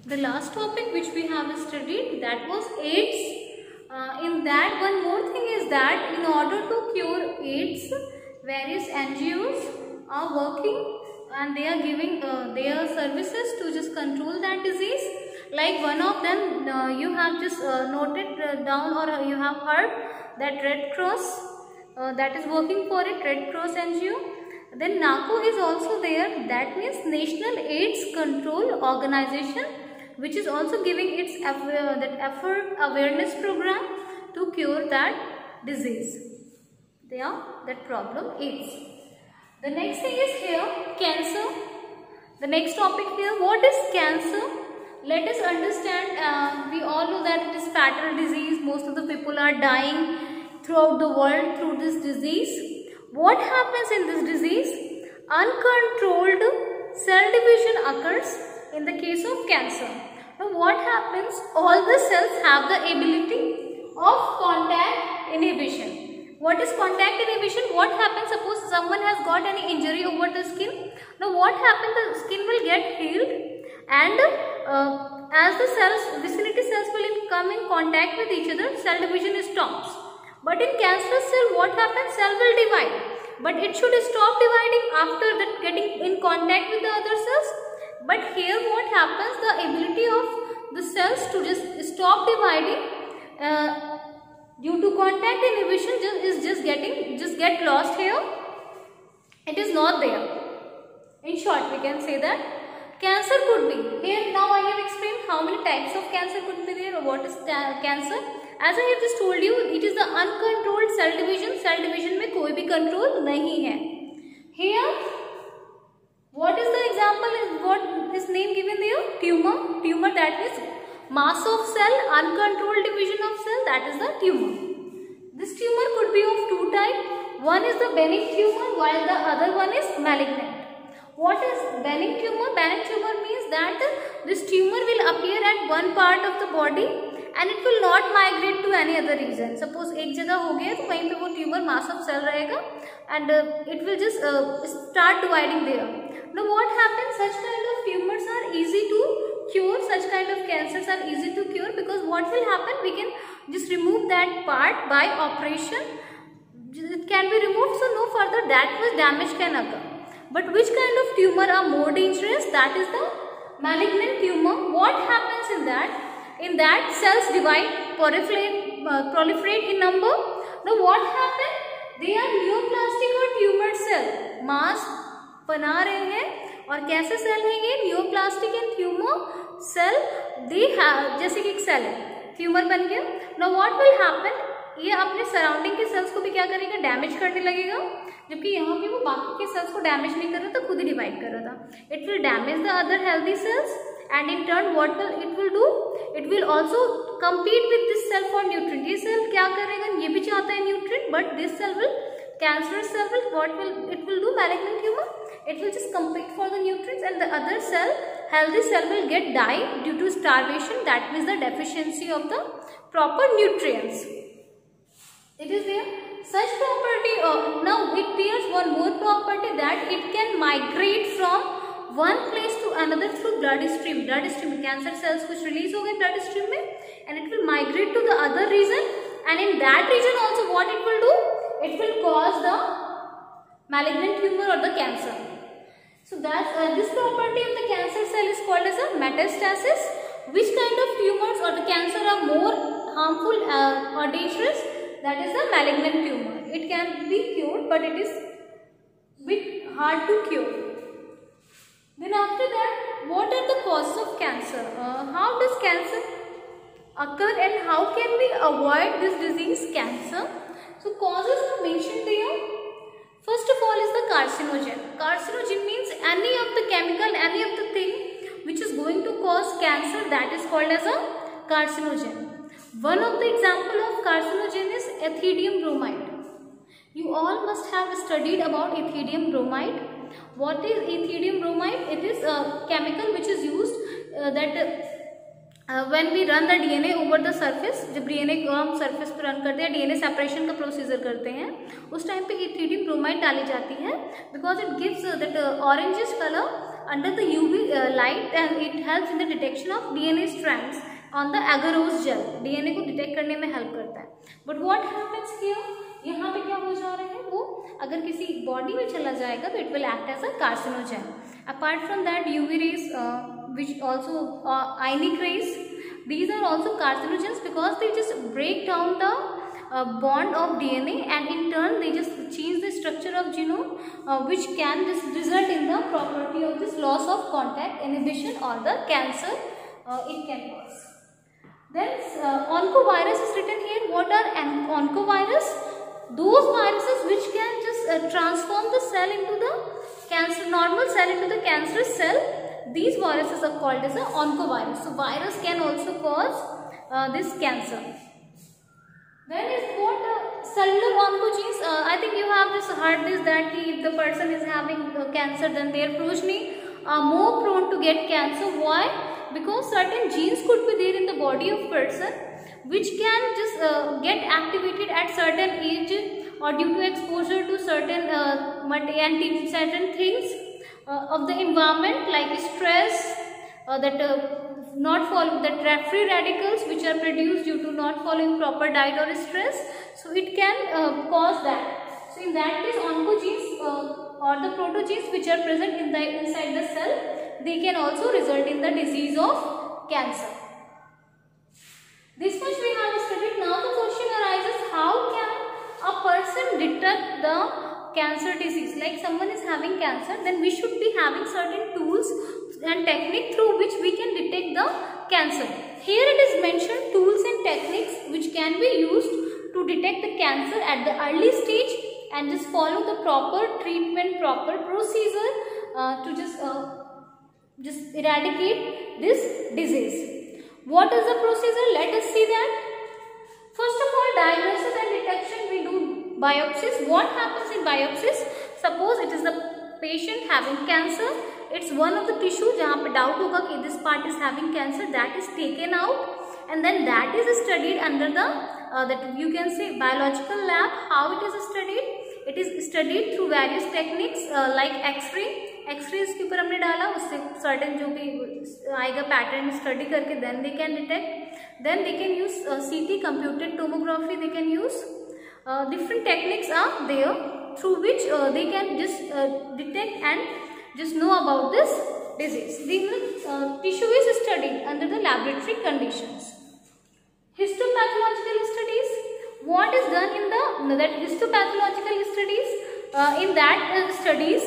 The last topic which we have studied, that was AIDS. In that, one more thing is that in order to cure AIDS, various NGOs are working and they are giving their services to just control that disease. Like one of them, you have just noted down, or you have heard that Red Cross that is working for it, Red Cross NGO. Then NACO is also there, that means National AIDS Control Organization, which is also giving its effort awareness program to cure that disease, that problem AIDS. The next thing is here, cancer. The next topic here, what is cancer? Let us understand, we all know that it is fatal disease. Most of the people are dying throughout the world through this disease. What happens in this disease? Uncontrolled cell division occurs in the case of cancer. Now what happens? All the cells have the ability of contact inhibition. What is contact inhibition? What happens? Suppose someone has got any injury over the skin. Now what happens? The skin will get healed, and as the cells, vicinity cells will come in contact with each other, cell division stops. But in cancerous cell, what happens? Cell will divide, but it should stop dividing after that getting in contact with the other cells. But here what happens? The ability of the cells to just stop dividing due to contact inhibition just get lost here. It is not there. In short, we can say that cancer could be here. Now I have explained how many types of cancer could be there, or what is cancer. As I have just told you, it is the uncontrolled cell division. Cell division में कोई भी control नहीं है. Here, what is the example? What is name given there? Tumor. Tumor, that is mass of cell, uncontrolled division of cell. That is the tumor. This tumor could be of two types. One is the benign tumor, while the other one is malignant. What is benign tumor? Benign tumor means that this tumor will appear at one part of the body and it will not migrate to any other region. Suppose एक जगह हो गया तो वहीं पे वो tumor mass of cell रहेगा and it will just start dividing there. Now what happens? Such kind of tumors are easy to cure. Such kind of cancers are easy to cure because what will happen? We can just remove that part by operation. It can be removed, so no further that much damage can occur. But which kind of tumor are more dangerous? That is the malignant tumor. What happens in that? In that, cells divide, proliferate in number. Now what happens? They are neoplastic or tumor cell. Mass बना रहे हैं और कैसे cell है ये? Neoplastic and tumour cell. They have, जैसे कि एक सेल है, ट्यूमर बन गया. Now what will happen? ये अपने सराउंडिंग के सेल्स को भी क्या करेगा? डैमेज करने लगेगा. जबकि यहाँ पे वो बाकी के सेल्स को डैमेज नहीं कर रहा था, खुद ही डिवाइड कर रहा था. It will damage the other healthy cells and in turn what will it will do? It will also compete with this cell for nutrient. ये सेल क्या करेगा? ये भी चाहता है nutrient, but this cell will, cancerous cell will, what will it will do? Malignant tumor, it will just compete for the nutrients, and the other cell, healthy cell, will get die due to starvation. That means the deficiency of the proper nutrients. It is there. Such property, now it bears one more property, that it can migrate from one place to another through blood stream. Blood stream, cancer cells कुछ release हो गए blood stream में, and it will migrate to the other region, and in that region also what it will do? It will cause the malignant tumor or the cancer. So that this property of the cancer cell is called as a metastasis. Which kind of tumors or the cancer are more harmful or dangerous? That is the malignant tumor. It can be cured, but it is bit hard to cure. Then after that, what are the causes of cancer? How does cancer occur and how can we avoid this disease, cancer? So causes are mentioned there. First of all is the carcinogen. Carcinogen means any of the chemical, any of the thing which is going to cause cancer, that is called as a carcinogen. One of the example of carcinogen is ethidium bromide. You all must have studied about ethidium bromide. What is ethidium bromide? It is a chemical which is used when we run the DNA over the surface. जब DNA को हम surface पर run करते हैं, DNA separation का procedure करते हैं, उस टाइम पे ethidium bromide डाली जाती है because it gives that orangish color under the UV light, and it helps in the detection of DNA strands on the agarose gel. DNA को डिटेक्ट करने में हेल्प करता है. But what happens here? यहाँ पे क्या हो जा रहा है, वो अगर किसी बॉडी में चला जाएगा तो it will act as a carcinogen. Apart from that, UV rays, which also ionic rays, these are also carcinogens because they just break down the bond of DNA, and in turn they just change the structure of genome, which can just result in the property of this loss of contact, inhibition, or the cancer it can cause. Then oncovirus is written here. What are oncovirus? Those viruses which can just transform the cell into the normal cell into the cancerous cell. These viruses are called as a oncovirus. So virus can also cause this cancer. Then is what cellular oncogenes. I think you have just heard this, that if the person is having cancer, then their progeny are more prone to get cancer. Why? Because certain genes could be there in the body of person which can just get activated at certain age, or due to exposure to certain certain things of the environment, like stress, not follow the free radicals which are produced due to not following proper diet or stress. So it can cause that. So in that case, oncogenes or the protogenes which are present inside the cell, they can also result in the disease of cancer. This much we have studied. Now the question arises, how can a person detect the cancer disease? Like someone is having cancer, then we should be having certain tools and technique through which we can detect the cancer. Here it is mentioned tools and techniques which can be used to detect the cancer at the early stage, and just follow the proper treatment, proper procedure to just eradicate this disease. What is the procedure? Let us see that. First of all, diagnosis and detection, we do biopsies. What happens in biopsies? Suppose it is the patient having cancer. It's one of the tissue जहाँ पे doubt होगा कि this part is having cancer, that is taken out, and then that is studied under the that you can say biological lab. How it is studied? It is studied through various techniques like X-ray. X-ray इसके ऊपर हमने डाला, उससे certain जो भी आएगा pattern study करके then they can detect. Then they can use CT, computed tomography. They can use different techniques are there through which they can just detect and just know about this disease. The tissue is studied under the laboratory conditions. Histopathological studies. What is done in that histopathological studies? In that studies,